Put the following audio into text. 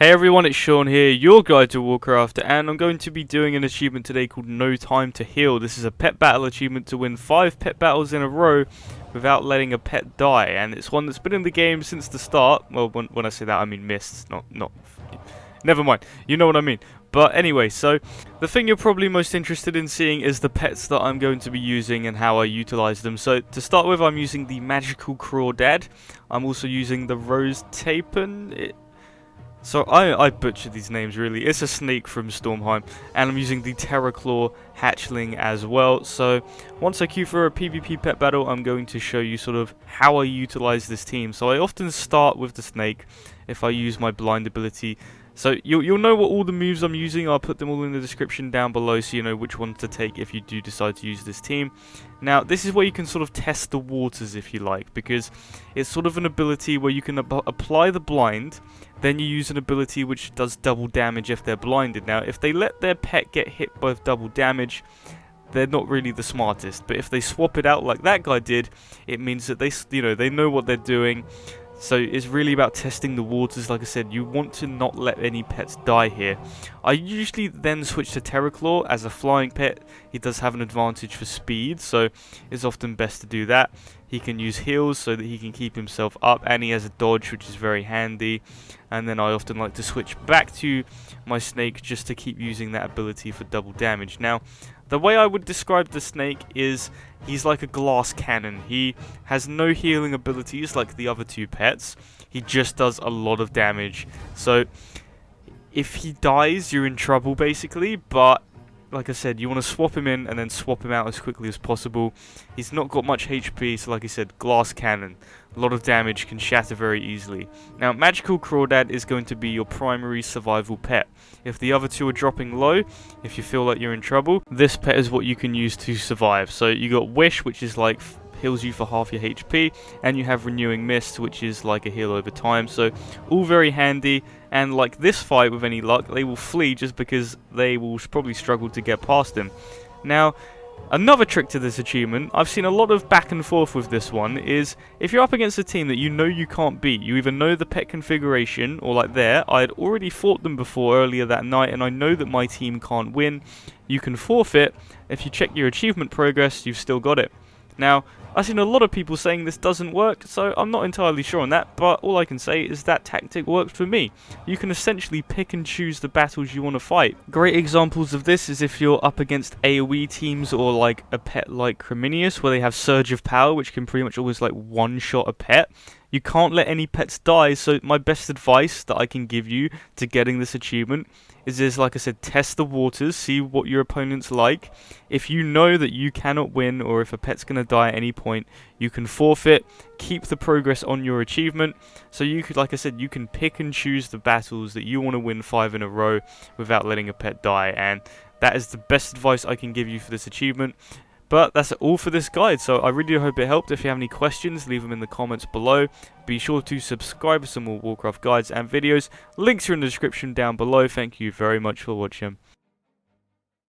Hey everyone, it's Sean here, your guide to Warcraft, and I'm going to be doing an achievement today called No Time to Heal. This is a pet battle achievement to win 5 pet battles in a row without letting a pet die, and it's one that's been in the game since the start. Well, when I say that, I mean mists, not... Never mind, you know what I mean. But anyway, so the thing you're probably most interested in seeing is the pets that I'm going to be using and how I utilize them. So to start with, I'm using the magical Crawdad. I'm also using the rose Taipan. So I butchered these names really. It's a snake from Stormheim, and I'm using the Teroclaw Hatchling as well. So once I queue for a PvP pet battle, I'm going to show you sort of how I utilize this team. So I often start with the snake if I use my blind ability. So you'll know what all the moves I'm using. I'll put them all in the description down below so you know which ones to take if you do decide to use this team. Now, this is where you can sort of test the waters if you like, because it's sort of an ability where you can apply the blind, then you use an ability which does double damage if they're blinded. Now, if they let their pet get hit by double damage, they're not really the smartest. But if they swap it out like that guy did, it means that they know what they're doing. So it's really about testing the waters. Like I said, you want to not let any pets die here. I usually then switch to Teroclaw as a flying pet. He does have an advantage for speed, so it's often best to do that. He can use heals so that he can keep himself up, and he has a dodge which is very handy. And then I often like to switch back to my snake just to keep using that ability for double damage. Now, the way I would describe the snake is he's like a glass cannon. He has no healing abilities like the other two pets. He just does a lot of damage. So if he dies, you're in trouble basically, but like I said, you want to swap him in and then swap him out as quickly as possible. He's not got much HP, so like I said, glass cannon. A lot of damage, can shatter very easily. Now, Magical Crawdad is going to be your primary survival pet. If the other two are dropping low, if you feel like you're in trouble, this pet is what you can use to survive. So you got Wish, which is like heals you for half your HP, and you have Renewing Mist, which is like a heal over time. So all very handy, and like this fight with any luck, they will flee just because they will probably struggle to get past him. Now, another trick to this achievement, I've seen a lot of back and forth with this one, is if you're up against a team that you know you can't beat, you either know the pet configuration, or like there, I had already fought them before earlier that night, and I know that my team can't win, you can forfeit. If you check your achievement progress, you've still got it. Now, I've seen a lot of people saying this doesn't work, so I'm not entirely sure on that, but all I can say is that tactic worked for me. You can essentially pick and choose the battles you want to fight. Great examples of this is if you're up against AoE teams or like a pet like Criminius, where they have Surge of Power, which can pretty much always like one-shot a pet. You can't let any pets die, so my best advice that I can give you to getting this achievement is like I said, test the waters, see what your opponent's like. If you know that you cannot win, or if a pet's going to die at any point, you can forfeit, keep the progress on your achievement. So you could, like I said, you can pick and choose the battles that you want to win 5 in a row without letting a pet die, and that is the best advice I can give you for this achievement. But that's all for this guide, so I really hope it helped. If you have any questions, leave them in the comments below. Be sure to subscribe for some more Warcraft guides and videos. Links are in the description down below. Thank you very much for watching.